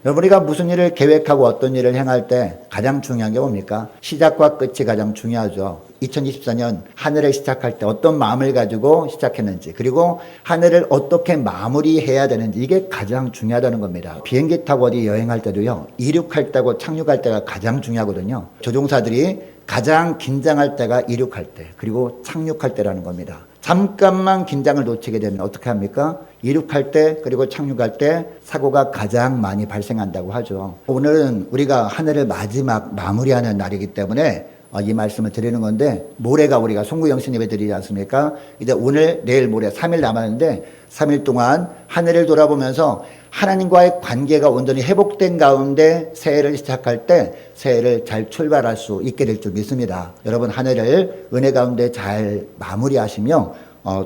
여러분, 우리가 무슨 일을 계획하고 어떤 일을 행할 때 가장 중요한 게 뭡니까? 시작과 끝이 가장 중요하죠. 2024년 한 해를 시작할 때 어떤 마음을 가지고 시작했는지, 그리고 한 해를 어떻게 마무리해야 되는지, 이게 가장 중요하다는 겁니다. 비행기 타고 어디 여행할 때도요, 이륙할 때하고 착륙할 때가 가장 중요하거든요. 조종사들이 가장 긴장할 때가 이륙할 때, 그리고 착륙할 때라는 겁니다. 잠깐만 긴장을 놓치게 되면 어떻게 합니까? 이륙할 때, 그리고 착륙할 때 사고가 가장 많이 발생한다고 하죠. 오늘은 우리가 한 해를 마지막 마무리하는 날이기 때문에 이 말씀을 드리는 건데, 모레가 우리가 송구영신 예배 드리지 않습니까? 이제 오늘, 내일, 모레 3일 남았는데 3일 동안 한 해를 돌아보면서 하나님과의 관계가 온전히 회복된 가운데 새해를 시작할 때 새해를 잘 출발할 수 있게 될 줄 믿습니다. 여러분, 한 해를 은혜 가운데 잘 마무리하시며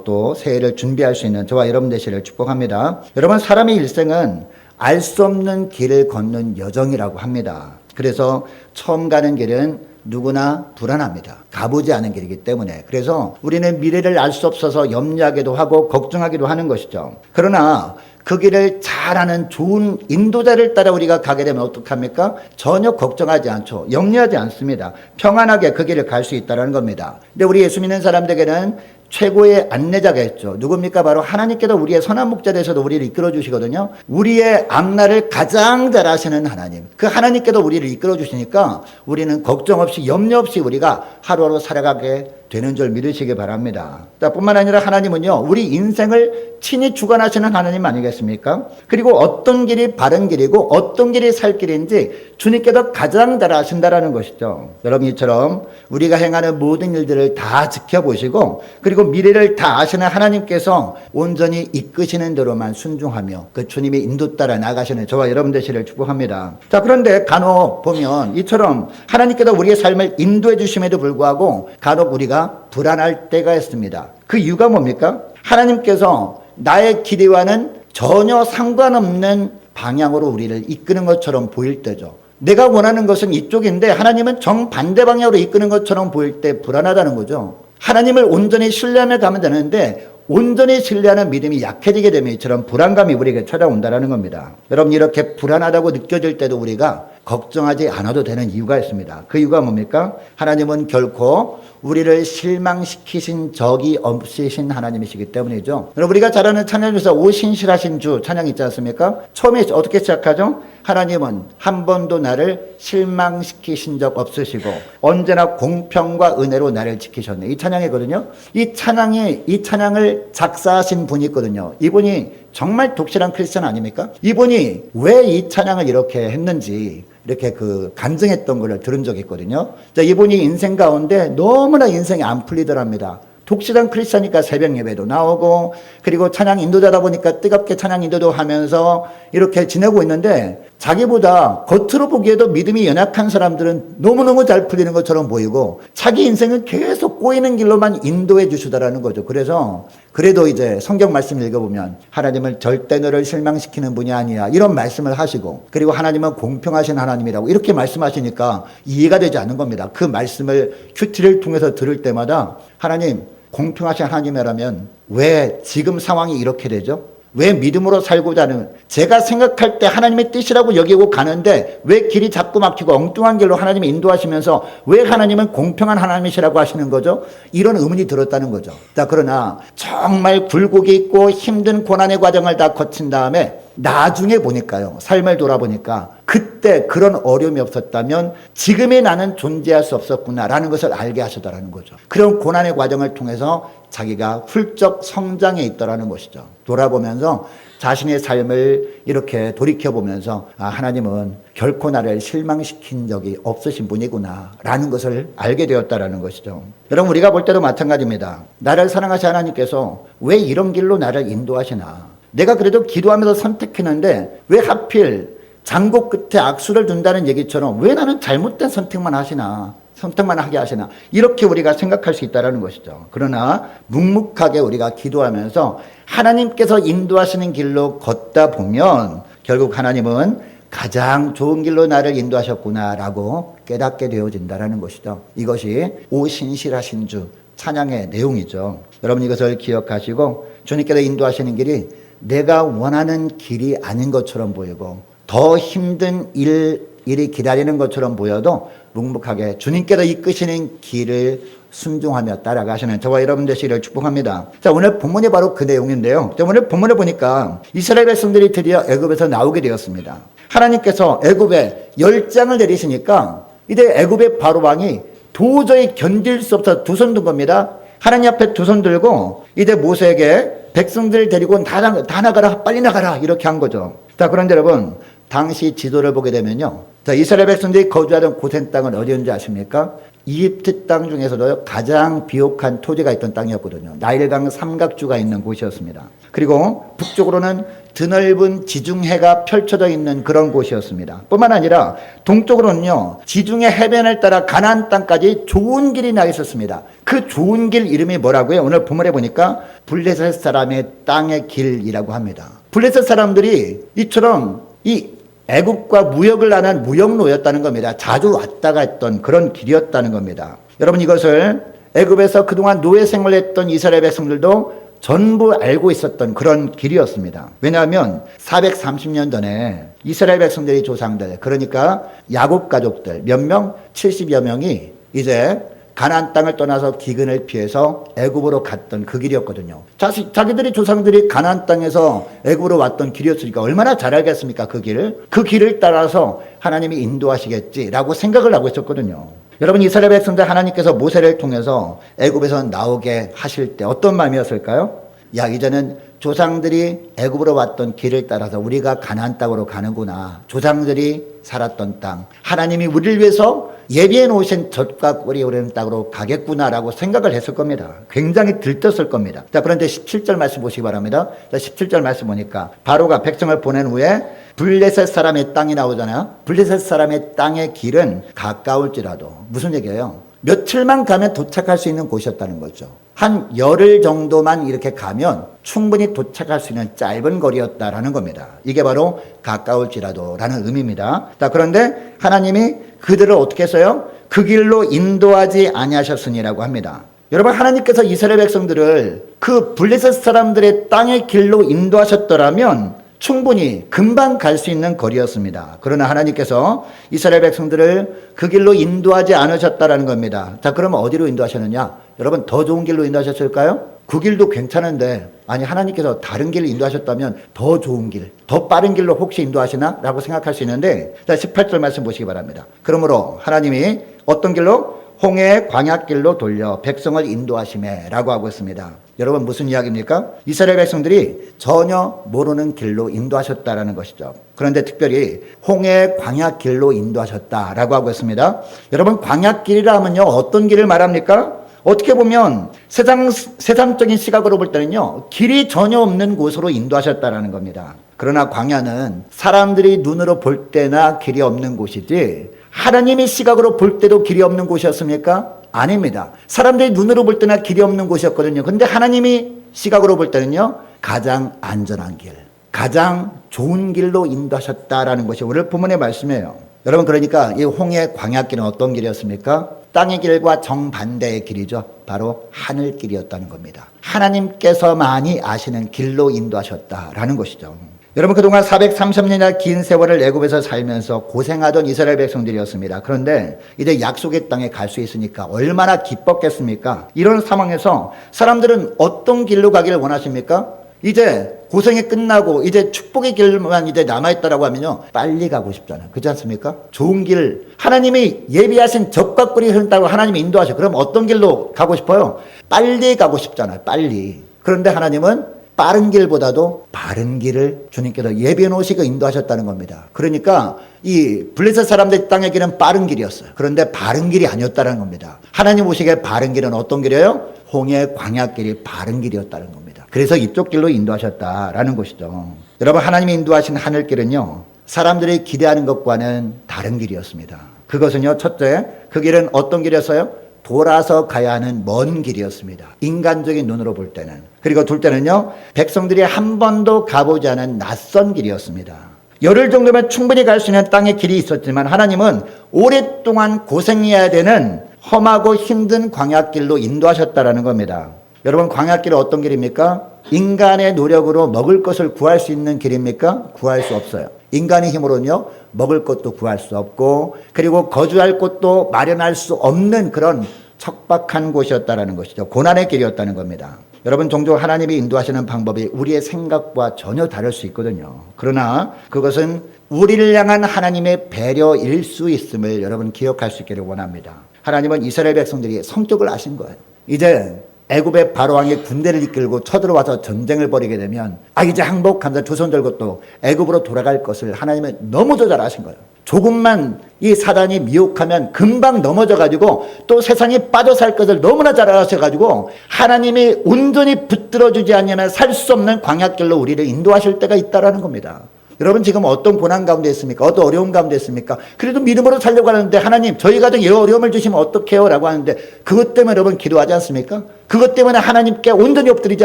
또 새해를 준비할 수 있는 저와 여러분 되시기를 축복합니다. 여러분, 사람의 일생은 알 수 없는 길을 걷는 여정이라고 합니다. 그래서 처음 가는 길은 누구나 불안합니다. 가보지 않은 길이기 때문에. 그래서 우리는 미래를 알 수 없어서 염려하기도 하고 걱정하기도 하는 것이죠. 그러나 그 길을 잘 아는 좋은 인도자를 따라 우리가 가게 되면 어떡합니까? 전혀 걱정하지 않죠. 염려하지 않습니다. 평안하게 그 길을 갈 수 있다는 겁니다. 근데 우리 예수 믿는 사람들에게는 최고의 안내자가 있죠. 누굽니까? 바로 하나님께서 우리의 선한 목자로서도 우리를 이끌어 주시거든요. 우리의 앞날을 가장 잘 아시는 하나님, 그 하나님께서 우리를 이끌어 주시니까 우리는 걱정 없이 염려 없이 우리가 하루하루 살아가게 되는 줄 믿으시기 바랍니다. 뿐만 아니라 하나님은요, 우리 인생을 친히 주관하시는 하나님 아니겠습니까? 그리고 어떤 길이 바른 길이고 어떤 길이 살 길인지 주님께서 가장 잘 아신다라는 것이죠. 여러분, 이처럼 우리가 행하는 모든 일들을 다 지켜보시고, 그리고 미래를 다 아시는 하나님께서 온전히 이끄시는 대로만 순종하며 그 주님의 인도 따라 나가시는 저와 여러분 되시기를 축복합니다. 자, 그런데 간혹 보면 이처럼 하나님께서 우리의 삶을 인도해 주심에도 불구하고 간혹 우리가 불안할 때가 있습니다. 그 이유가 뭡니까? 하나님께서 나의 길이와는 전혀 상관없는 방향으로 우리를 이끄는 것처럼 보일 때죠. 내가 원하는 것은 이쪽인데 하나님은 정반대 방향으로 이끄는 것처럼 보일 때 불안하다는 거죠. 하나님을 온전히 신뢰하며 가면 되는데 온전히 신뢰하는 믿음이 약해지게 되면 이처럼 불안감이 우리에게 찾아온다는 겁니다. 여러분, 이렇게 불안하다고 느껴질 때도 우리가 걱정하지 않아도 되는 이유가 있습니다. 그 이유가 뭡니까? 하나님은 결코 우리를 실망시키신 적이 없으신 하나님이시기 때문이죠. 여러분, 우리가 잘 아는 찬양 중에서 오 신실하신 주 찬양 있지 않습니까? 처음에 어떻게 시작하죠? 하나님은 한 번도 나를 실망시키신 적 없으시고 언제나 공평과 은혜로 나를 지키셨네. 이 찬양이거든요. 이 찬양을 작사하신 분이 있거든요. 이분이 정말 독실한 크리스천 아닙니까? 이분이 왜 이 찬양을 이렇게 했는지 이렇게 간증했던 걸 들은 적이 있거든요. 자, 이분이 인생 가운데 너무나 인생이 안 풀리더랍니다. 독실한 크리스천이니까 새벽 예배도 나오고, 그리고 찬양 인도자다 보니까 뜨겁게 찬양 인도도 하면서 이렇게 지내고 있는데, 자기보다 겉으로 보기에도 믿음이 연약한 사람들은 너무너무 잘 풀리는 것처럼 보이고 자기 인생은 계속 꼬이는 길로만 인도해 주시더라는 거죠. 그래서 그래도 이제 성경 말씀을 읽어보면 하나님은 절대 너를 실망시키는 분이 아니야, 이런 말씀을 하시고, 그리고 하나님은 공평하신 하나님이라고 이렇게 말씀하시니까 이해가 되지 않는 겁니다. 그 말씀을 큐티를 통해서 들을 때마다 하나님, 공평하신 하나님이라면 왜 지금 상황이 이렇게 되죠? 왜 믿음으로 살고자 하는, 제가 생각할 때 하나님의 뜻이라고 여기고 가는데 왜 길이 자꾸 막히고 엉뚱한 길로 하나님이 인도하시면서 왜 하나님은 공평한 하나님이시라고 하시는 거죠? 이런 의문이 들었다는 거죠. 자, 그러나 정말 굴곡이 있고 힘든 고난의 과정을 다 거친 다음에 나중에 보니까요, 삶을 돌아보니까 그때 그런 어려움이 없었다면 지금의 나는 존재할 수 없었구나라는 것을 알게 하시더라는 거죠. 그런 고난의 과정을 통해서 자기가 훌쩍 성장해 있더라는 것이죠. 돌아보면서 자신의 삶을 이렇게 돌이켜보면서 하나님은 결코 나를 실망시킨 적이 없으신 분이구나 라는 것을 알게 되었다라는 것이죠. 여러분, 우리가 볼 때도 마찬가지입니다. 나를 사랑하신 하나님께서 왜 이런 길로 나를 인도하시나, 내가 그래도 기도하면서 선택했는데 왜 하필 장고 끝에 악수를 둔다는 얘기처럼 왜 나는 잘못된 선택만 하게 하시나, 이렇게 우리가 생각할 수 있다는 것이죠. 그러나 묵묵하게 우리가 기도하면서 하나님께서 인도하시는 길로 걷다 보면 결국 하나님은 가장 좋은 길로 나를 인도하셨구나라고 깨닫게 되어진다는 것이죠. 이것이 오 신실하신 주 찬양의 내용이죠. 여러분, 이것을 기억하시고 주님께서 인도하시는 길이 내가 원하는 길이 아닌 것처럼 보이고 더 힘든 일이 기다리는 것처럼 보여도 묵묵하게 주님께서 이끄시는 길을 순종하며 따라가시는 저와 여러분 되시기를 축복합니다. 자, 오늘 본문이 바로 그 내용인데요. 자, 오늘 본문을 보니까 이스라엘 백성들이 드디어 애굽에서 나오게 되었습니다. 하나님께서 애굽에 열장을 내리시니까 이제 애굽의 바로 왕이 도저히 견딜 수 없어서 두 손 든 겁니다. 하나님 앞에 두 손 들고 이제 모세에게 백성들 데리고 다 나가라, 빨리 나가라 이렇게 한 거죠. 자, 그런데 여러분 당시 지도를 보게 되면요, 자, 이스라엘 백성들이 거주하던 고센 땅은 어디였는지 아십니까? 이집트 땅 중에서도 가장 비옥한 토지가 있던 땅이었거든요. 나일강 삼각주가 있는 곳이었습니다. 그리고 북쪽으로는 드넓은 지중해가 펼쳐져 있는 그런 곳이었습니다. 뿐만 아니라 동쪽으로는요, 지중해 해변을 따라 가나안 땅까지 좋은 길이 나 있었습니다. 그 좋은 길 이름이 뭐라고요? 오늘 본문에 보니까 블레셋 사람의 땅의 길이라고 합니다. 블레셋 사람들이 이처럼 이 애굽과 무역을 하는 무역로였다는 겁니다. 자주 왔다가 했던 그런 길이었다는 겁니다. 여러분, 이것을 애굽에서 그동안 노예 생활했던 이스라엘 백성들도 전부 알고 있었던 그런 길이었습니다. 왜냐하면 430년 전에 이스라엘 백성들의 조상들, 그러니까 야곱 가족들 몇 명? 70여 명이 이제 가나안 땅을 떠나서 기근을 피해서 애굽으로 갔던 그 길이었거든요. 자기들의 조상들이 가나안 땅에서 애굽으로 왔던 길이었으니까 얼마나 잘 알겠습니까? 그 길을 따라서 하나님이 인도하시겠지라고 생각을 하고 있었거든요. 여러분, 이스라엘 백성들 하나님께서 모세를 통해서 애굽에서 나오게 하실 때 어떤 마음이었을까요? 야, 이제는 조상들이 애굽으로 왔던 길을 따라서 우리가 가나안 땅으로 가는구나. 조상들이 살았던 땅, 하나님이 우리를 위해서 예비해 놓으신 젖과 꿀이 오르는 땅으로 가겠구나라고 생각을 했을 겁니다. 굉장히 들떴을 겁니다. 자, 그런데 17절 말씀 보시기 바랍니다. 자, 17절 말씀 보니까 바로가 백성을 보낸 후에 블레셋 사람의 땅이 나오잖아요. 블레셋 사람의 땅의 길은 가까울지라도, 무슨 얘기예요? 며칠만 가면 도착할 수 있는 곳이었다는 거죠. 한 열흘 정도만 이렇게 가면 충분히 도착할 수 있는 짧은 거리였다라는 겁니다. 이게 바로 가까울지라도 라는 의미입니다. 자, 그런데 하나님이 그들을 어떻게 했어요? 그 길로 인도하지 아니하셨으니라고 합니다. 여러분, 하나님께서 이스라엘 백성들을 그 블레셋 사람들의 땅의 길로 인도하셨더라면 충분히 금방 갈 수 있는 거리였습니다. 그러나 하나님께서 이스라엘 백성들을 그 길로 인도하지 않으셨다라는 겁니다. 자, 그러면 어디로 인도하셨느냐? 여러분, 더 좋은 길로 인도하셨을까요? 그 길도 괜찮은데, 아니, 하나님께서 다른 길을 인도하셨다면 더 좋은 길, 더 빠른 길로 혹시 인도하시나? 라고 생각할 수 있는데, 자, 18절 말씀 보시기 바랍니다. 그러므로 하나님이 어떤 길로? 홍해의 광야길로 돌려 백성을 인도하시매 라고 하고 있습니다. 여러분, 무슨 이야기입니까? 이스라엘 백성들이 전혀 모르는 길로 인도하셨다라는 것이죠. 그런데 특별히 홍해의 광야길로 인도하셨다라고 하고 있습니다. 여러분, 광야길이라 하면요, 어떤 길을 말합니까? 어떻게 보면 세상적인 시각으로 볼 때는요, 길이 전혀 없는 곳으로 인도하셨다라는 겁니다. 그러나 광야는 사람들이 눈으로 볼 때나 길이 없는 곳이지, 하나님의 시각으로 볼 때도 길이 없는 곳이었습니까? 아닙니다. 사람들이 눈으로 볼 때나 길이 없는 곳이었거든요. 근데 하나님이 시각으로 볼 때는요, 가장 안전한 길, 가장 좋은 길로 인도하셨다라는 것이 오늘 본문의 말씀이에요. 여러분, 그러니까 이 홍해 광야길은 어떤 길이었습니까? 땅의 길과 정반대의 길이죠. 바로 하늘길이었다는 겁니다. 하나님께서만이 아시는 길로 인도하셨다라는 것이죠. 여러분, 그동안 430년이나 긴 세월을 애굽에서 살면서 고생하던 이스라엘 백성들이었습니다. 그런데 이제 약속의 땅에 갈 수 있으니까 얼마나 기뻤겠습니까? 이런 상황에서 사람들은 어떤 길로 가기를 원하십니까? 이제 고생이 끝나고 이제 축복의 길만 이제 남아있다라고 하면요, 빨리 가고 싶잖아요. 그렇지 않습니까? 좋은 길, 하나님이 예비하신 젖과 꿀이 흐른다고 하나님이 인도하셔. 그럼 어떤 길로 가고 싶어요? 빨리 가고 싶잖아요. 빨리. 그런데 하나님은 빠른 길보다도 바른 길을 주님께서 예비해 놓으시고 인도하셨다는 겁니다. 그러니까 이 블레셋 사람들 땅의 길은 빠른 길이었어요. 그런데 바른 길이 아니었다는 겁니다. 하나님 보시기에 바른 길은 어떤 길이에요? 홍해 광야길이 바른 길이었다는 겁니다. 그래서 이쪽 길로 인도하셨다라는 것이죠. 여러분, 하나님이 인도하신 하늘길은요, 사람들이 기대하는 것과는 다른 길이었습니다. 그것은요, 첫째, 그 길은 어떤 길이었어요? 돌아서 가야 하는 먼 길이었습니다. 인간적인 눈으로 볼 때는. 그리고 둘째는요, 백성들이 한 번도 가보지 않은 낯선 길이었습니다. 열흘 정도면 충분히 갈 수 있는 땅의 길이 있었지만 하나님은 오랫동안 고생해야 되는 험하고 힘든 광야길로 인도하셨다라는 겁니다. 여러분, 광야길은 어떤 길입니까? 인간의 노력으로 먹을 것을 구할 수 있는 길입니까? 구할 수 없어요. 인간의 힘으로는요, 먹을 것도 구할 수 없고, 그리고 거주할 곳도 마련할 수 없는 그런 척박한 곳이었다라는 것이죠. 고난의 길이었다는 겁니다. 여러분, 종종 하나님이 인도하시는 방법이 우리의 생각과 전혀 다를 수 있거든요. 그러나 그것은 우리를 향한 하나님의 배려일 수 있음을 여러분 기억할 수 있기를 원합니다. 하나님은 이스라엘 백성들이 성격을 아신 거예요. 이제 애굽의 바로왕이 군대를 이끌고 쳐들어와서 전쟁을 벌이게 되면 이제 항복하면서 두 손 들고 또 애굽으로 돌아갈 것을 하나님은 너무도 잘 아신 거예요. 조금만 이 사단이 미혹하면 금방 넘어져가지고 또 세상에 빠져 살 것을 너무나 잘 아셔가지고 하나님이 온전히 붙들어주지 않으면 살 수 없는 광야길로 우리를 인도하실 때가 있다라는 겁니다. 여러분, 지금 어떤 고난 가운데 있습니까? 어떤 어려움 가운데 있습니까? 그래도 믿음으로 살려고 하는데 하나님 저희 가정에 이 어려움을 주시면 어떡해요? 라고 하는데 그것 때문에 여러분 기도하지 않습니까? 그것 때문에 하나님께 온전히 엎드리지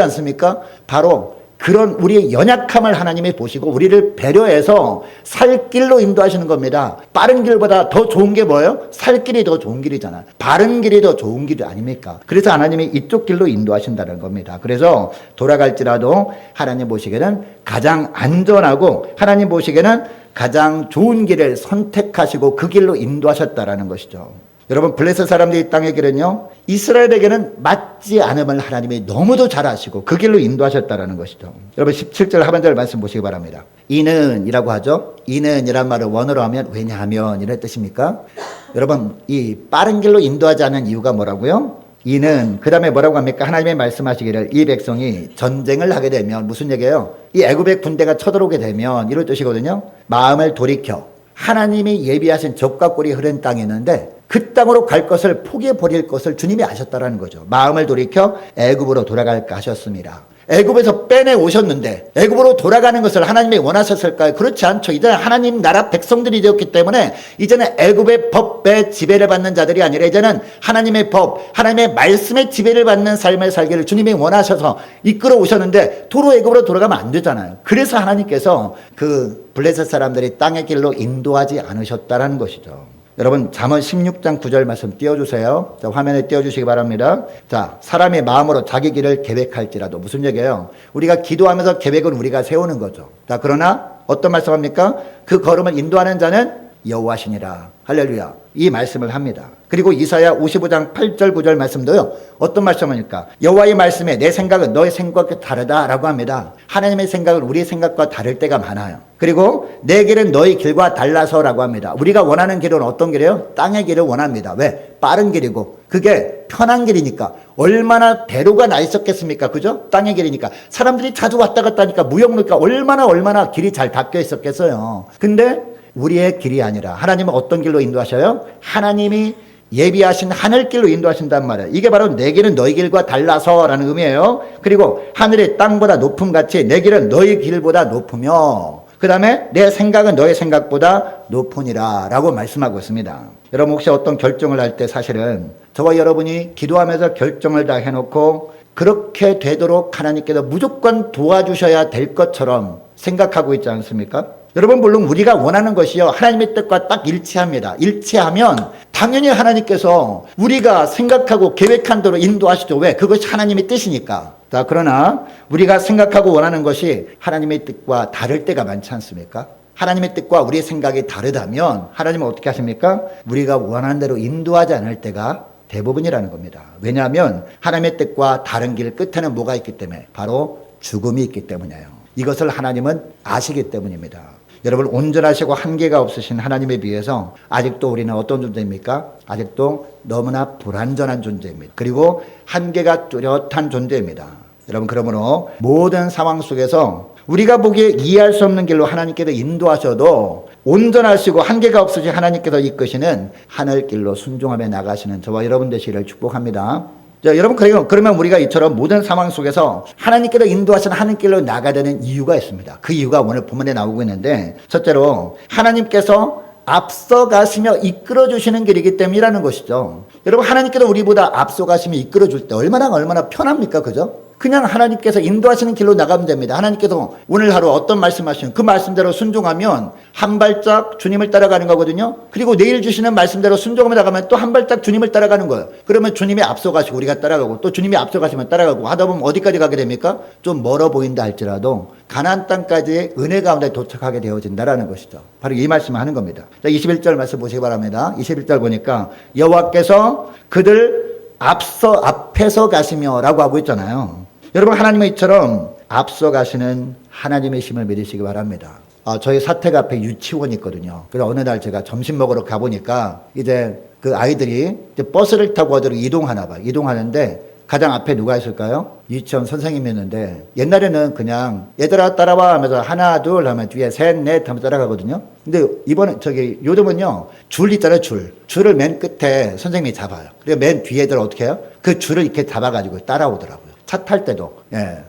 않습니까? 바로 그런 우리의 연약함을 하나님이 보시고 우리를 배려해서 살 길로 인도하시는 겁니다. 빠른 길보다 더 좋은 게 뭐예요? 살 길이 더 좋은 길이잖아요. 바른 길이 더 좋은 길이 아닙니까? 그래서 하나님이 이쪽 길로 인도하신다는 겁니다. 그래서 돌아갈지라도 하나님 보시기에는 가장 안전하고 하나님 보시기에는 가장 좋은 길을 선택하시고 그 길로 인도하셨다라는 것이죠. 여러분, 블레셋 사람들이 이 땅의 길은요, 이스라엘에게는 맞지 않음을 하나님이 너무도 잘 아시고 그 길로 인도하셨다라는 것이죠. 여러분, 17절 하반절 말씀 보시기 바랍니다. 이는 이라고 하죠. 이는 이란 말을 원어로 하면 왜냐하면 이런 뜻입니까? 여러분, 이 빠른 길로 인도하지 않은 이유가 뭐라고요? 이는 그 다음에 뭐라고 합니까? 하나님의 말씀하시기를 이 백성이 전쟁을 하게 되면 무슨 얘기예요? 이 애굽의 군대가 쳐들어오게 되면 이런 뜻이거든요. 마음을 돌이켜 하나님이 예비하신 적과 꿀이 흐른 땅이 있는데 그 땅으로 갈 것을 포기해 버릴 것을 주님이 아셨다라는 거죠. 마음을 돌이켜 애굽으로 돌아갈까 하셨습니다. 애굽에서 빼내 오셨는데 애굽으로 돌아가는 것을 하나님이 원하셨을까요? 그렇지 않죠. 이제는 하나님 나라 백성들이 되었기 때문에 이제는 애굽의 법에 지배를 받는 자들이 아니라 이제는 하나님의 법, 하나님의 말씀의 지배를 받는 삶을 살기를 주님이 원하셔서 이끌어 오셨는데 도로 애굽으로 돌아가면 안 되잖아요. 그래서 하나님께서 그 블레셋 사람들이 땅의 길로 인도하지 않으셨다라는 것이죠. 여러분, 잠언 16장 9절 말씀 띄워주세요. 자, 화면에 띄워주시기 바랍니다. 자, 사람의 마음으로 자기 길을 계획할지라도 무슨 얘기예요? 우리가 기도하면서 계획은 우리가 세우는 거죠. 자, 그러나 어떤 말씀합니까? 그 걸음을 인도하는 자는 여호와시니라. 할렐루야. 이 말씀을 합니다. 그리고 이사야 55장 8절 9절 말씀도요. 어떤 말씀입니까? 여호와의 말씀에 내 생각은 너의 생각과 다르다라고 합니다. 하나님의 생각은 우리의 생각과 다를 때가 많아요. 그리고 내 길은 너의 길과 달라서라고 합니다. 우리가 원하는 길은 어떤 길이에요? 땅의 길을 원합니다. 왜? 빠른 길이고 그게 편한 길이니까. 얼마나 대로가 나 있었겠습니까? 그죠? 땅의 길이니까. 사람들이 자주 왔다 갔다 하니까 무역로니까 얼마나 길이 잘 닦여 있었겠어요. 근데 우리의 길이 아니라 하나님은 어떤 길로 인도하셔요? 하나님이 예비하신 하늘길로 인도하신단 말이에요. 이게 바로 내 길은 너희 길과 달라서라는 의미예요. 그리고 하늘의 땅보다 높음같이 내 길은 너희 길보다 높으며 그 다음에 내 생각은 너의 생각보다 높으니라 라고 말씀하고 있습니다. 여러분, 혹시 어떤 결정을 할 때 사실은 저와 여러분이 기도하면서 결정을 다 해놓고 그렇게 되도록 하나님께서 무조건 도와주셔야 될 것처럼 생각하고 있지 않습니까? 여러분, 물론 우리가 원하는 것이요 하나님의 뜻과 딱 일치합니다. 일치하면 당연히 하나님께서 우리가 생각하고 계획한 대로 인도하시죠. 왜? 그것이 하나님의 뜻이니까. 자, 그러나 우리가 생각하고 원하는 것이 하나님의 뜻과 다를 때가 많지 않습니까? 하나님의 뜻과 우리의 생각이 다르다면 하나님은 어떻게 하십니까? 우리가 원하는 대로 인도하지 않을 때가 대부분이라는 겁니다. 왜냐하면 하나님의 뜻과 다른 길 끝에는 뭐가 있기 때문에? 바로 죽음이 있기 때문이에요. 이것을 하나님은 아시기 때문입니다. 여러분, 온전하시고 한계가 없으신 하나님에 비해서 아직도 우리는 어떤 존재입니까? 아직도 너무나 불완전한 존재입니다. 그리고 한계가 뚜렷한 존재입니다. 여러분, 그러므로 모든 상황 속에서 우리가 보기에 이해할 수 없는 길로 하나님께서 인도하셔도 온전하시고 한계가 없으신 하나님께서 이끄시는 하늘길로 순종하며 나가시는 저와 여러분 되시기를 축복합니다. 자, 여러분, 그러면 우리가 이처럼 모든 상황 속에서 하나님께서 인도하신 하늘길로 나가야 되는 이유가 있습니다. 그 이유가 오늘 본문에 나오고 있는데, 첫째로 하나님께서 앞서가시며 이끌어주시는 길이기 때문이라는 것이죠. 여러분, 하나님께서 우리보다 앞서가시며 이끌어줄 때 얼마나 편합니까? 그죠? 그냥 하나님께서 인도하시는 길로 나가면 됩니다. 하나님께서 오늘 하루 어떤 말씀하시는 그 말씀대로 순종하면 한 발짝 주님을 따라가는 거거든요. 그리고 내일 주시는 말씀대로 순종하며 나가면 또 한 발짝 주님을 따라가는 거예요. 그러면 주님이 앞서가시고 우리가 따라가고 또 주님이 앞서가시면 따라가고 하다 보면 어디까지 가게 됩니까? 좀 멀어 보인다 할지라도 가나안 땅까지 은혜 가운데 도착하게 되어진다라는 것이죠. 바로 이 말씀을 하는 겁니다. 자, 21절 말씀 보시기 바랍니다. 21절 보니까 여호와께서 그들 앞에서 가시며라고 하고 있잖아요. 여러분, 하나님의 이처럼 앞서 가시는 하나님의 힘을 믿으시기 바랍니다. 저희 사택 앞에 유치원이 있거든요. 그래서 어느 날 제가 점심 먹으러 가보니까 이제 그 아이들이 이제 버스를 타고 어디로 이동하나 봐요. 이동하는데 가장 앞에 누가 있을까요? 유치원 선생님이었는데 옛날에는 그냥 얘들아 따라와 하면서 하나 둘 하면 뒤에 셋 넷 하면 따라가거든요. 근데 이번에 요즘은요 줄 있잖아요. 줄을 맨 끝에 선생님이 잡아요. 그리고 맨 뒤에 애들 어떻게 해요? 그 줄을 이렇게 잡아가지고 따라오더라고요. 차 탈 때도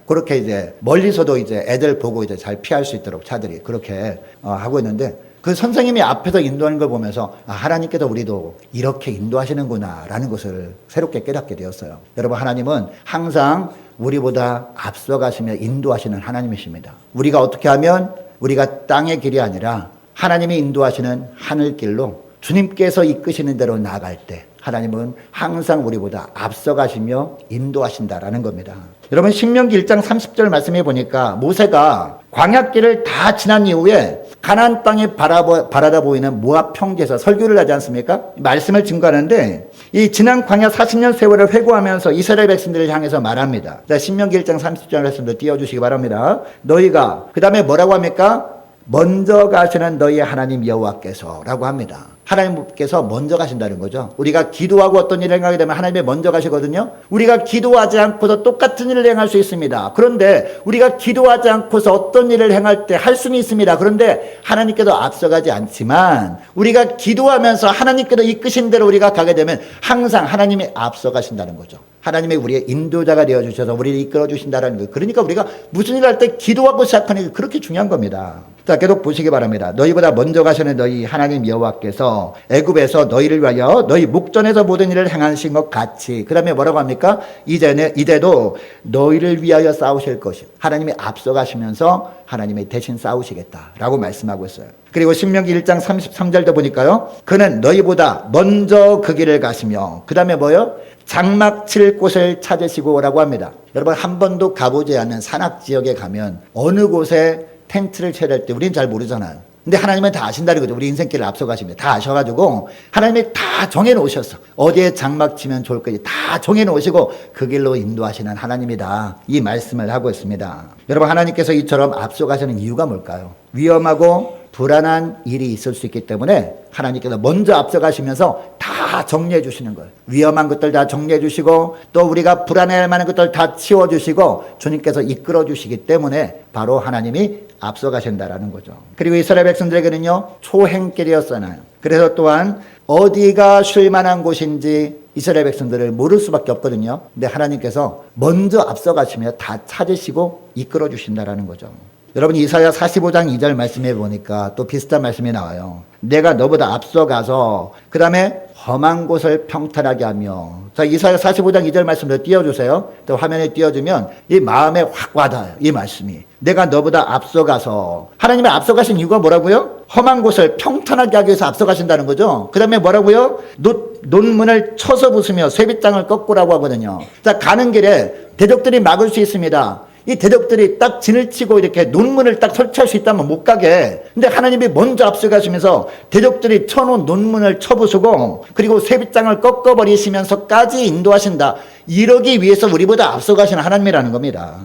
그렇게 이제 멀리서도 이제 애들 보고 이제 잘 피할 수 있도록 차들이 그렇게 하고 있는데 그 선생님이 앞에서 인도하는 걸 보면서 하나님께서 우리도 이렇게 인도하시는구나 라는 것을 새롭게 깨닫게 되었어요. 여러분, 하나님은 항상 우리보다 앞서가시며 인도하시는 하나님이십니다. 우리가 어떻게 하면 우리가 땅의 길이 아니라 하나님이 인도하시는 하늘길로 주님께서 이끄시는 대로 나아갈 때 하나님은 항상 우리보다 앞서가시며 인도하신다라는 겁니다. 여러분, 신명기 1장 30절 말씀해 보니까 모세가 광야길을 다 지난 이후에 가나안 땅에 바라다 보이는 모압 평지에서 설교를 하지 않습니까? 말씀을 증거하는데 이 지난 광야 40년 세월을 회고하면서 이스라엘 백성들을 향해서 말합니다. 자, 신명기 1장 30절 말씀도 띄워주시기 바랍니다. 너희가 그 다음에 뭐라고 합니까? 먼저 가시는 너희 하나님 여호와께서 라고 합니다. 하나님께서 먼저 가신다는 거죠. 우리가 기도하고 어떤 일을 행하게 되면 하나님이 먼저 가시거든요. 우리가 기도하지 않고서 똑같은 일을 행할 수 있습니다. 그런데 우리가 기도하지 않고서 어떤 일을 행할 때 할 수는 있습니다. 그런데 하나님께서 앞서가지 않지만 우리가 기도하면서 하나님께서 이끄신 대로 우리가 가게 되면 항상 하나님이 앞서가신다는 거죠. 하나님이 우리의 인도자가 되어주셔서 우리를 이끌어주신다는 거예요. 그러니까 우리가 무슨 일을 할 때 기도하고 시작하는 게 그렇게 중요한 겁니다. 자, 계속 보시기 바랍니다. 너희보다 먼저 가시는 너희 하나님 여호와께서 애굽에서 너희를 위하여 너희 목전에서 모든 일을 행하신 것 같이 그 다음에 뭐라고 합니까? 이제도 너희를 위하여 싸우실 것이 하나님이 앞서가시면서 하나님이 대신 싸우시겠다라고 말씀하고 있어요. 그리고 신명기 1장 33절도 보니까요. 그는 너희보다 먼저 그 길을 가시며 그 다음에 뭐요? 장막 칠 곳을 찾으시고 라고 합니다. 여러분, 한 번도 가보지 않은 산악지역에 가면 어느 곳에 텐트를 쳐야 될 때 우리는 잘 모르잖아요. 근데 하나님은 다 아신다는 거죠. 우리 인생길을 앞서가십니다. 다 아셔가지고 하나님이 다 정해놓으셨어. 어디에 장막 치면 좋을 건지 다 정해놓으시고 그 길로 인도하시는 하나님이다. 이 말씀을 하고 있습니다. 여러분, 하나님께서 이처럼 앞서가시는 이유가 뭘까요? 위험하고 불안한 일이 있을 수 있기 때문에 하나님께서 먼저 앞서가시면서 다 정리해 주시는 거예요. 위험한 것들 다 정리해 주시고 또 우리가 불안해할 만한 것들 다 치워 주시고 주님께서 이끌어 주시기 때문에 바로 하나님이 앞서가신다라는 거죠. 그리고 이스라엘 백성들에게는요 초행길이었잖아요. 그래서 또한 어디가 쉴 만한 곳인지 이스라엘 백성들을 모를 수밖에 없거든요. 근데 하나님께서 먼저 앞서가시며 다 찾으시고 이끌어 주신다라는 거죠. 여러분, 이사야 45장 2절 말씀해 보니까 또 비슷한 말씀이 나와요. 내가 너보다 앞서가서 그 다음에 험한 곳을 평탄하게 하며. 자, 이사야 45장 2절 말씀도 띄워주세요. 또 화면에 띄워주면 이 마음에 확 와닿아요. 이 말씀이. 내가 너보다 앞서가서. 하나님이 앞서가신 이유가 뭐라고요? 험한 곳을 평탄하게 하기 위해서 앞서가신다는 거죠. 그 다음에 뭐라고요? 논문을 쳐서 부수며 쇠빗장을 꺾으라고 하거든요. 자, 가는 길에 대적들이 막을 수 있습니다. 이 대적들이 딱 진을 치고 이렇게 논문을 딱 설치할 수 있다면 못 가게. 근데 하나님이 먼저 앞서가시면서 대적들이 쳐놓은 논문을 쳐부수고 그리고 쇠빗장을 꺾어버리시면서까지 인도하신다. 이러기 위해서 우리보다 앞서가시는 하나님이라는 겁니다.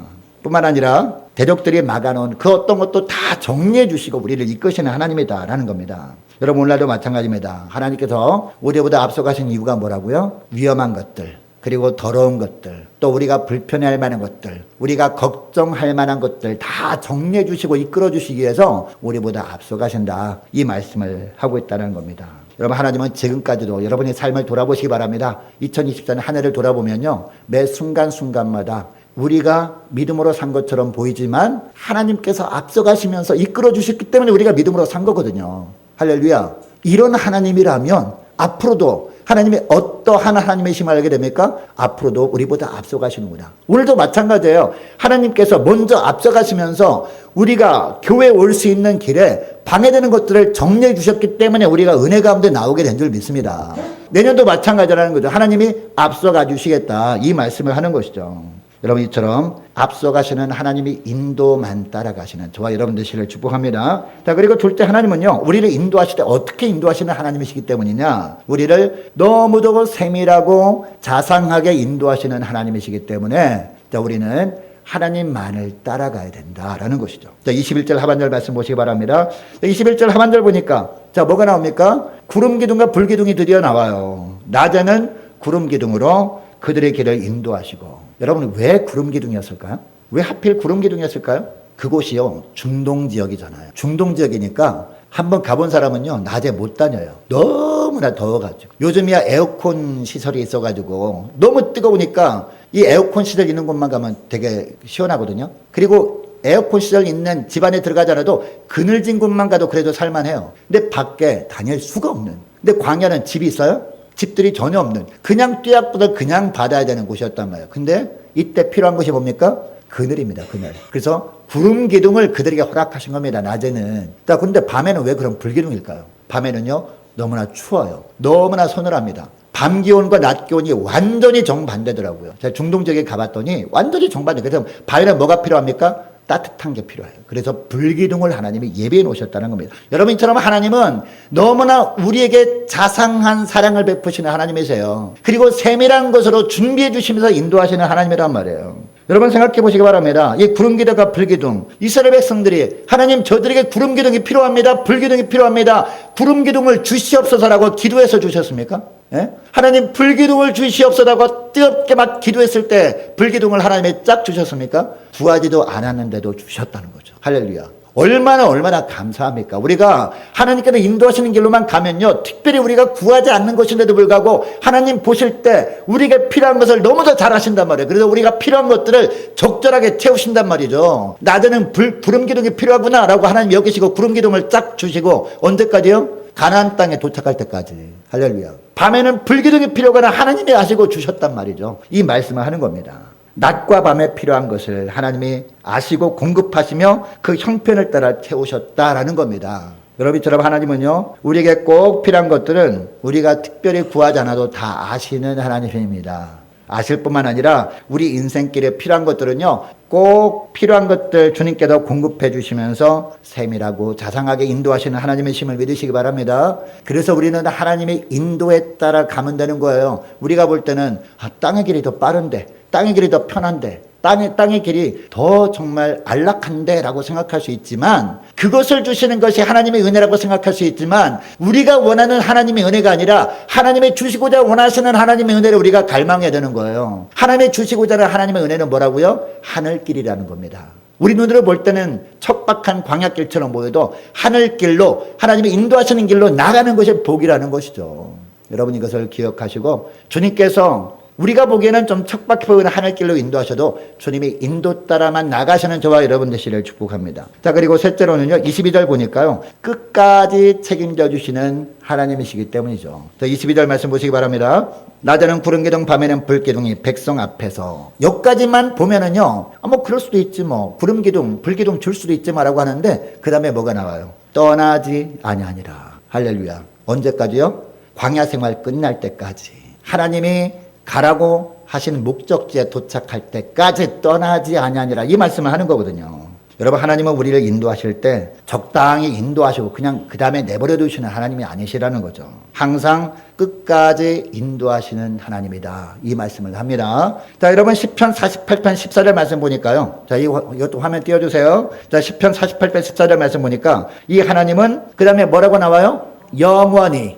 뿐만 아니라 대적들이 막아놓은 그 어떤 것도 다 정리해 주시고 우리를 이끄시는 하나님이다라는 겁니다. 여러분, 오늘날도 마찬가지입니다. 하나님께서 우리보다 앞서가신 이유가 뭐라고요? 위험한 것들, 그리고 더러운 것들, 또 우리가 불편해할 만한 것들, 우리가 걱정할 만한 것들 다 정리해 주시고 이끌어 주시기 위해서 우리보다 앞서가신다. 이 말씀을 하고 있다는 겁니다. 여러분, 하나님은 지금까지도 여러분의 삶을 돌아보시기 바랍니다. 2024년 한 해를 돌아보면요 매 순간순간마다 우리가 믿음으로 산 것처럼 보이지만 하나님께서 앞서가시면서 이끌어 주셨기 때문에 우리가 믿음으로 산 거거든요. 할렐루야. 이런 하나님이라면 앞으로도 하나님이 어떠한 하나님이심을 알게 됩니까? 앞으로도 우리보다 앞서가시는구나. 오늘도 마찬가지예요. 하나님께서 먼저 앞서가시면서 우리가 교회에 올 수 있는 길에 방해되는 것들을 정리해 주셨기 때문에 우리가 은혜 가운데 나오게 된 줄 믿습니다. 내년도 마찬가지라는 거죠. 하나님이 앞서가 주시겠다, 이 말씀을 하는 것이죠. 여러분, 이처럼 앞서가시는 하나님이 인도만 따라가시는 저와 여러분 되시기를 축복합니다. 자, 그리고 둘째, 하나님은요, 우리를 인도하실 때 어떻게 인도하시는 하나님이시기 때문이냐? 우리를 너무도 세밀하고 자상하게 인도하시는 하나님이시기 때문에, 자, 우리는 하나님만을 따라가야 된다라는 것이죠. 자, 21절 하반절 말씀 보시기 바랍니다. 21절 하반절 보니까, 자, 뭐가 나옵니까? 구름 기둥과 불 기둥이 드디어 나와요. 낮에는 구름 기둥으로 그들의 길을 인도하시고. 여러분, 왜 구름 기둥이었을까요? 왜 하필 구름 기둥이었을까요? 그곳이요, 중동 지역이잖아요. 중동 지역이니까 한번 가본 사람은요, 낮에 못 다녀요. 너무나 더워가지고. 요즘이야 에어컨 시설이 있어가지고 너무 뜨거우니까 이 에어컨 시설 있는 곳만 가면 되게 시원하거든요. 그리고 에어컨 시설 있는 집 안에 들어가지 않아도 그늘진 곳만 가도 그래도 살만해요. 근데 밖에 다닐 수가 없는. 근데 광야는 집이 있어요? 집들이 전혀 없는, 그냥 뙤약보다 그냥 받아야 되는 곳이었단 말이에요. 근데 이때 필요한 것이 뭡니까? 그늘입니다, 그늘. 그래서 구름 기둥을 그들에게 허락하신 겁니다, 낮에는. 자, 근데 밤에는 왜 그럼 불기둥일까요? 밤에는요, 너무나 추워요. 너무나 서늘합니다. 밤 기온과 낮 기온이 완전히 정반대더라고요. 제가 중동 지역에 가봤더니 완전히 정반대. 그래서 밤에는 뭐가 필요합니까? 따뜻한 게 필요해요. 그래서 불기둥을 하나님이 예비해 놓으셨다는 겁니다. 여러분처럼 하나님은 너무나 우리에게 자상한 사랑을 베푸시는 하나님이세요. 그리고 세밀한 것으로 준비해 주시면서 인도하시는 하나님이란 말이에요. 여러분 생각해 보시기 바랍니다. 이 구름기둥과 불기둥, 이스라엘 백성들이 하나님 저들에게 구름기둥이 필요합니다, 불기둥이 필요합니다, 구름기둥을 주시옵소서라고 기도해서 주셨습니까? 예? 하나님 불기둥을 주시옵소서라고 뜨겁게 막 기도했을 때 불기둥을 하나님이 쫙 주셨습니까? 구하지도 않았는데도 주셨다는 거죠. 할렐루야. 얼마나 감사합니까? 우리가 하나님께서 인도하시는 길로만 가면요, 특별히 우리가 구하지 않는 것인데도 불구하고 하나님 보실 때 우리가 필요한 것을 너무도 잘 하신단 말이에요. 그래서 우리가 필요한 것들을 적절하게 채우신단 말이죠. 낮에는 구름기둥이 필요하구나 라고 하나님 여기시고 구름기둥을 쫙 주시고, 언제까지요? 가나안 땅에 도착할 때까지. 할렐루야. 밤에는 불기둥이 필요하거나 하나님이 아시고 주셨단 말이죠. 이 말씀을 하는 겁니다. 낮과 밤에 필요한 것을 하나님이 아시고 공급하시며 그 형편을 따라 채우셨다라는 겁니다. 여러분처럼 하나님은요, 우리에게 꼭 필요한 것들은 우리가 특별히 구하지 않아도 다 아시는 하나님입니다. 아실 뿐만 아니라 우리 인생길에 필요한 것들은요, 꼭 필요한 것들 주님께서 공급해 주시면서 세밀하고 자상하게 인도하시는 하나님의 힘을 믿으시기 바랍니다. 그래서 우리는 하나님의 인도에 따라 가면 되는 거예요. 우리가 볼 때는 땅의 길이 더 빠른데, 땅의 길이 더 편한데, 땅의 길이 더 정말 안락한데 라고 생각할 수 있지만, 그것을 주시는 것이 하나님의 은혜라고 생각할 수 있지만, 우리가 원하는 하나님의 은혜가 아니라 하나님의 주시고자 원하시는 하나님의 은혜를 우리가 갈망해야 되는 거예요. 하나님의 주시고자 하는 하나님의 은혜는 뭐라고요? 하늘길이라는 겁니다. 우리 눈으로 볼 때는 척박한 광야길처럼 보여도 하늘길로, 하나님이 인도하시는 길로 나가는 것이 복이라는 것이죠. 여러분 이것을 기억하시고, 주님께서 우리가 보기에는 좀 척박해 보이는 하늘길로 인도하셔도 주님이 인도 따라만 나가시는 저와 여러분 되시기를 축복합니다. 자, 그리고 셋째로는요, 22절 보니까요, 끝까지 책임져 주시는 하나님이시기 때문이죠. 자, 22절 말씀 보시기 바랍니다. 낮에는 구름기둥, 밤에는 불기둥이 백성 앞에서. 여기까지만 보면은요, 뭐 그럴 수도 있지 뭐, 구름기둥, 불기둥 줄 수도 있지 뭐라고 하는데, 그 다음에 뭐가 나와요? 떠나지 아니하니라. 할렐루야. 언제까지요? 광야 생활 끝날 때까지. 하나님이 가라고 하시는 목적지에 도착할 때까지 떠나지 아니하니라, 이 말씀을 하는 거거든요. 여러분, 하나님은 우리를 인도하실 때 적당히 인도하시고 그냥 그 다음에 내버려 두시는 하나님이 아니시라는 거죠. 항상 끝까지 인도하시는 하나님이다, 이 말씀을 합니다. 자, 여러분 시편 48편 14절 말씀 보니까요, 자, 이것도 화면 띄워주세요. 자, 시편 48편 14절 말씀 보니까 이 하나님은 그 다음에 뭐라고 나와요? 영원히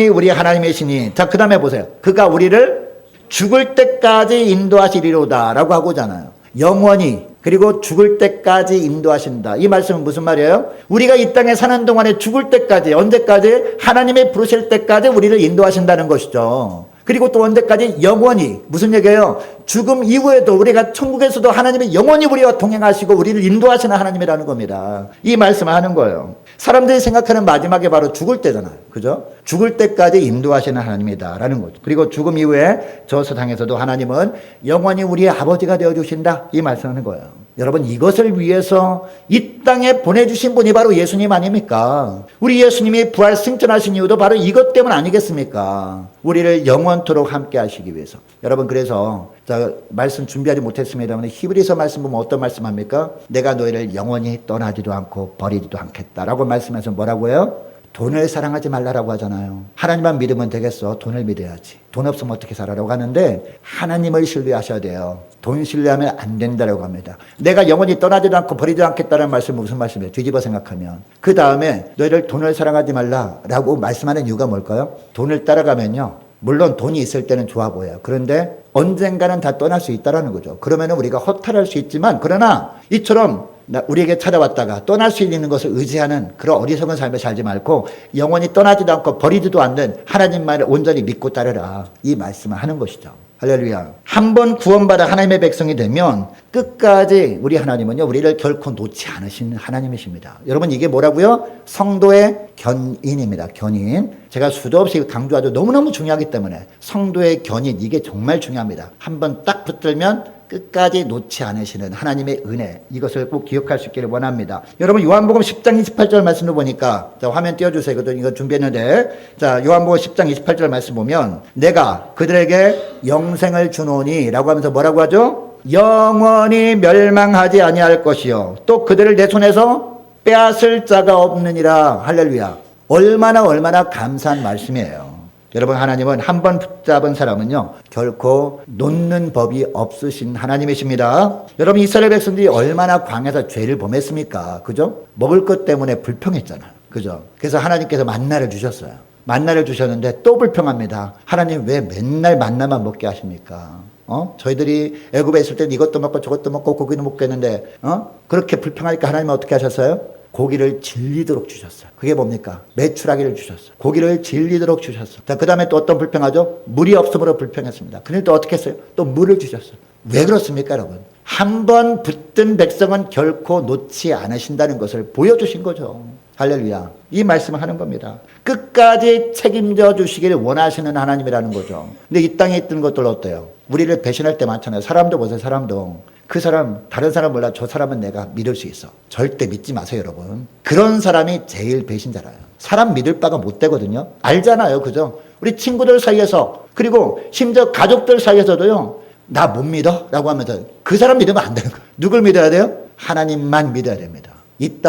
우리 하나님이시니. 자, 그 다음에 보세요. 그가 우리를 죽을 때까지 인도하시리로다 라고 하고잖아요. 영원히, 그리고 죽을 때까지 인도하신다. 이 말씀은 무슨 말이에요? 우리가 이 땅에 사는 동안에 죽을 때까지, 언제까지? 하나님이 부르실 때까지 우리를 인도하신다는 것이죠. 그리고 또 언제까지? 영원히. 무슨 얘기예요? 죽음 이후에도 우리가 천국에서도 하나님이 영원히 우리와 동행하시고 우리를 인도하시는 하나님이라는 겁니다. 이 말씀을 하는 거예요. 사람들이 생각하는 마지막에 바로 죽을 때잖아요. 그죠? 죽을 때까지 인도하시는 하나님이다라는 거죠. 그리고 죽음 이후에 저 세상에서도 하나님은 영원히 우리의 아버지가 되어주신다. 이 말씀하는 거예요. 여러분, 이것을 위해서 이 땅에 보내주신 분이 바로 예수님 아닙니까? 우리 예수님이 부활 승천하신 이유도 바로 이것 때문 아니겠습니까? 우리를 영원토록 함께 하시기 위해서. 여러분, 그래서 자, 말씀 준비하지 못했습니다만 히브리서 말씀 보면 어떤 말씀합니까? 내가 너희를 영원히 떠나지도 않고 버리지도 않겠다라고 말씀해서 뭐라고 해요? 돈을 사랑하지 말라라고 하잖아요. 하나님만 믿으면 되겠어. 돈을 믿어야지. 돈 없으면 어떻게 살아라고 하는데 하나님을 신뢰하셔야 돼요. 돈 신뢰하면 안 된다라고 합니다. 내가 영원히 떠나지도 않고 버리지 않겠다는 말씀은 무슨 말씀이에요? 뒤집어 생각하면. 그 다음에 너희를 돈을 사랑하지 말라라고 말씀하는 이유가 뭘까요? 돈을 따라가면요. 물론 돈이 있을 때는 좋아 보여요. 그런데 언젠가는 다 떠날 수 있다는 거죠. 그러면 우리가 허탈할 수 있지만 그러나 이처럼 우리에게 찾아왔다가 떠날 수 있는 것을 의지하는 그런 어리석은 삶을 살지 말고 영원히 떠나지도 않고 버리지도 않는 하나님만을 온전히 믿고 따르라. 이 말씀을 하는 것이죠. 할렐루야. 한번 구원받아 하나님의 백성이 되면 끝까지 우리 하나님은요, 우리를 결코 놓지 않으시는 하나님이십니다. 여러분, 이게 뭐라고요? 성도의 견인입니다. 견인. 제가 수도 없이 강조하죠. 너무너무 중요하기 때문에 성도의 견인, 이게 정말 중요합니다. 한번 딱 붙들면 끝까지 놓지 않으시는 하나님의 은혜, 이것을 꼭 기억할 수 있기를 원합니다. 여러분, 요한복음 10장 28절 말씀을 보니까, 자, 화면 띄워주세요. 이거 준비했는데, 자, 요한복음 10장 28절 말씀 보면 내가 그들에게 영생을 주노니 라고 하면서 뭐라고 하죠? 영원히 멸망하지 아니할 것이요 또 그들을 내 손에서 빼앗을 자가 없느니라. 할렐루야. 얼마나 감사한 말씀이에요. 여러분, 하나님은 한 번 붙잡은 사람은요, 결코 놓는 법이 없으신 하나님이십니다. 여러분, 이스라엘 백성들이 얼마나 광야에서 죄를 범했습니까? 그죠? 먹을 것 때문에 불평했잖아요. 그죠? 그래서 하나님께서 만나를 주셨어요. 만나를 주셨는데 또 불평합니다. 하나님, 왜 맨날 만나만 먹게 하십니까? 저희들이 애굽에 있을 때 이것도 먹고 저것도 먹고 고기도 먹겠는데, 그렇게 불평하니까 하나님은 어떻게 하셨어요? 고기를 질리도록 주셨어요. 그게 뭡니까? 메추라기를 주셨어요. 고기를 질리도록 주셨어요. 자, 그 다음에 또 어떤 불평하죠? 물이 없음으로 불평했습니다. 그런데 또 어떻게 했어요? 또 물을 주셨어요. 왜 그렇습니까, 여러분? 한 번 붙든 백성은 결코 놓지 않으신다는 것을 보여주신 거죠. 할렐루야. 이 말씀을 하는 겁니다. 끝까지 책임져 주시기를 원하시는 하나님이라는 거죠. 근데 이 땅에 있던 것들 어때요? 우리를 배신할 때 많잖아요. 사람도 보세요, 사람도. 그 사람, 다른 사람 몰라. 저 사람은 내가 믿을 수 있어. 절대 믿지 마세요, 여러분. 그런 사람이 제일 배신자라요. 사람 믿을 바가 못 되거든요. 알잖아요, 그죠? 우리 친구들 사이에서, 그리고 심지어 가족들 사이에서도요, 나 못 믿어? 라고 하면서 그 사람 믿으면 안 되는 거예요. 누굴 믿어야 돼요? 하나님만 믿어야 됩니다. 이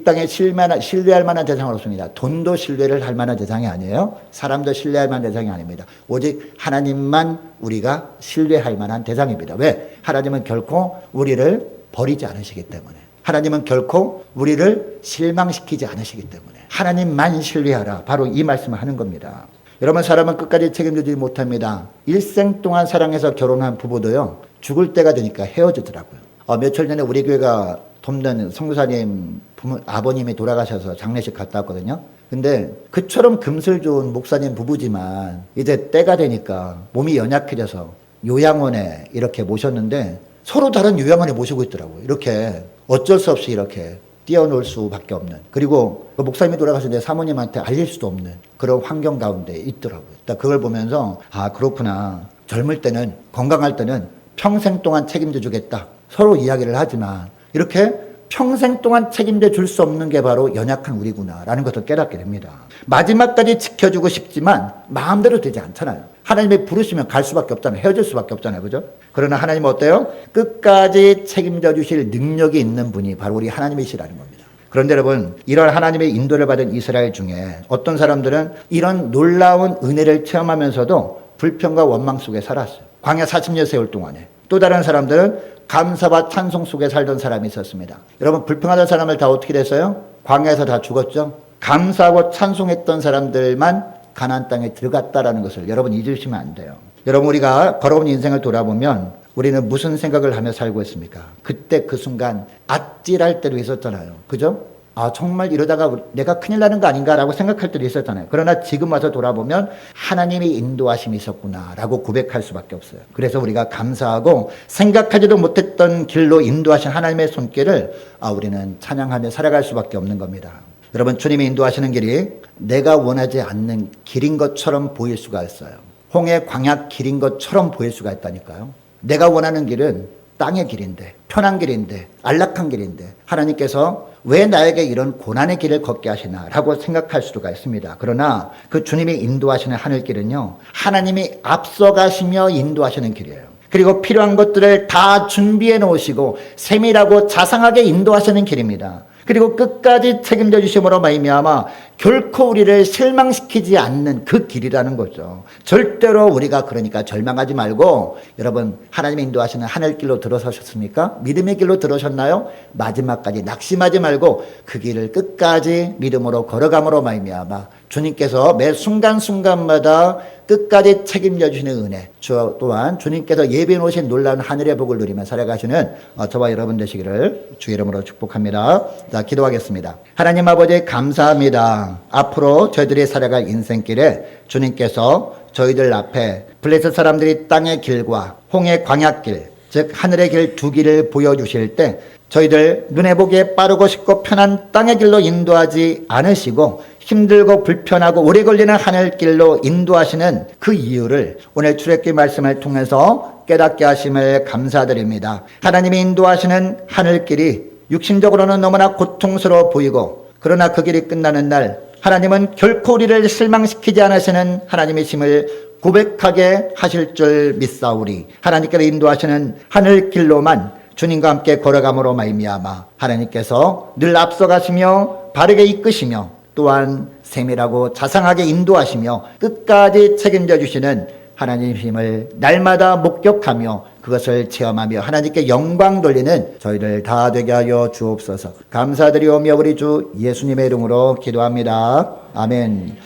땅에 신뢰할 만한 대상은 없습니다. 돈도 신뢰를 할 만한 대상이 아니에요. 사람도 신뢰할 만한 대상이 아닙니다. 오직 하나님만 우리가 신뢰할 만한 대상입니다. 왜? 하나님은 결코 우리를 버리지 않으시기 때문에. 하나님은 결코 우리를 실망시키지 않으시기 때문에. 하나님만 신뢰하라. 바로 이 말씀을 하는 겁니다. 여러분, 사람은 끝까지 책임지지 못합니다. 일생 동안 사랑해서 결혼한 부부도요, 죽을 때가 되니까 헤어지더라고요. 며칠 전에 우리 교회가 돕는 선교사님 아버님이 돌아가셔서 장례식 갔다 왔거든요. 근데 그처럼 금슬 좋은 목사님 부부지만 이제 때가 되니까 몸이 연약해져서 요양원에 이렇게 모셨는데 서로 다른 요양원에 모시고 있더라고요. 이렇게 어쩔 수 없이 이렇게 뛰어놀 수밖에 없는, 그리고 그 목사님이 돌아가셨는데 사모님한테 알릴 수도 없는 그런 환경 가운데 있더라고요. 그걸 보면서 아, 그렇구나. 젊을 때는, 건강할 때는 평생 동안 책임져 주겠다. 서로 이야기를 하지만 이렇게 평생 동안 책임져 줄 수 없는 게 바로 연약한 우리구나라는 것을 깨닫게 됩니다. 마지막까지 지켜주고 싶지만 마음대로 되지 않잖아요. 하나님이 부르시면 갈 수밖에 없잖아요. 헤어질 수밖에 없잖아요. 그죠? 그러나 하나님은 어때요? 끝까지 책임져 주실 능력이 있는 분이 바로 우리 하나님이시라는 겁니다. 그런데 여러분, 이런 하나님의 인도를 받은 이스라엘 중에 어떤 사람들은 이런 놀라운 은혜를 체험하면서도 불평과 원망 속에 살았어요. 광야 40년 세월 동안에. 또 다른 사람들은 감사와 찬송 속에 살던 사람이 있었습니다. 여러분, 불평하던 사람을 다 어떻게 됐어요? 광야에서 다 죽었죠? 감사하고 찬송했던 사람들만 가나안 땅에 들어갔다라는 것을 여러분 잊으시면 안 돼요. 여러분, 우리가 걸어온 인생을 돌아보면 우리는 무슨 생각을 하며 살고 있습니까? 그때 그 순간 아찔할 때도 있었잖아요. 그죠? 아, 정말 이러다가 내가 큰일 나는 거 아닌가라고 생각할 때도 있었잖아요. 그러나 지금 와서 돌아보면 하나님의 인도하심이 있었구나라고 고백할 수밖에 없어요. 그래서 우리가 감사하고 생각하지도 못했던 길로 인도하신 하나님의 손길을 우리는 찬양하며 살아갈 수밖에 없는 겁니다. 여러분, 주님이 인도하시는 길이 내가 원하지 않는 길인 것처럼 보일 수가 있어요. 홍해 광야 길인 것처럼 보일 수가 있다니까요. 내가 원하는 길은 땅의 길인데, 편한 길인데, 안락한 길인데 하나님께서 왜 나에게 이런 고난의 길을 걷게 하시나라고 생각할 수가 있습니다. 그러나 그 주님이 인도하시는 하늘길은요, 하나님이 앞서가시며 인도하시는 길이에요. 그리고 필요한 것들을 다 준비해 놓으시고 세밀하고 자상하게 인도하시는 길입니다. 그리고 끝까지 책임져 주심으로 말미암아 결코 우리를 실망시키지 않는 그 길이라는 거죠. 절대로 우리가 그러니까 절망하지 말고, 여러분, 하나님이 인도하시는 하늘길로 들어서셨습니까? 믿음의 길로 들어섰나요? 마지막까지 낙심하지 말고 그 길을 끝까지 믿음으로 걸어감으로 말미암아 주님께서 매 순간순간마다 끝까지 책임져 주시는 은혜, 또한 주님께서 예비해 놓으신 놀라운 하늘의 복을 누리며 살아가시는 저와 여러분 되시기를 주 이름으로 축복합니다. 자, 기도하겠습니다. 하나님 아버지, 감사합니다. 앞으로 저희들이 살아갈 인생길에 주님께서 저희들 앞에 블레셋 사람들이 땅의 길과 홍해 광야길, 즉 하늘의 길 두 길을 보여주실 때 저희들 눈에 보기에 빠르고 쉽고 편한 땅의 길로 인도하지 않으시고 힘들고 불편하고 오래 걸리는 하늘길로 인도하시는 그 이유를 오늘 출애굽기 말씀을 통해서 깨닫게 하심을 감사드립니다. 하나님이 인도하시는 하늘길이 육신적으로는 너무나 고통스러워 보이고, 그러나 그 길이 끝나는 날 하나님은 결코 우리를 실망시키지 않으시는 하나님이심을 고백하게 하실 줄 믿사오리. 하나님께서 인도하시는 하늘길로만 주님과 함께 걸어감으로 말미암아 하나님께서 늘 앞서가시며 바르게 이끄시며 또한 세밀하고 자상하게 인도하시며 끝까지 책임져 주시는 하나님의 날마다 목격하며 그것을 체험하며 하나님께 영광 돌리는 저희들 다 되게 하여 주옵소서. 감사드리오며 우리 주 예수님의 이름으로 기도합니다. 아멘.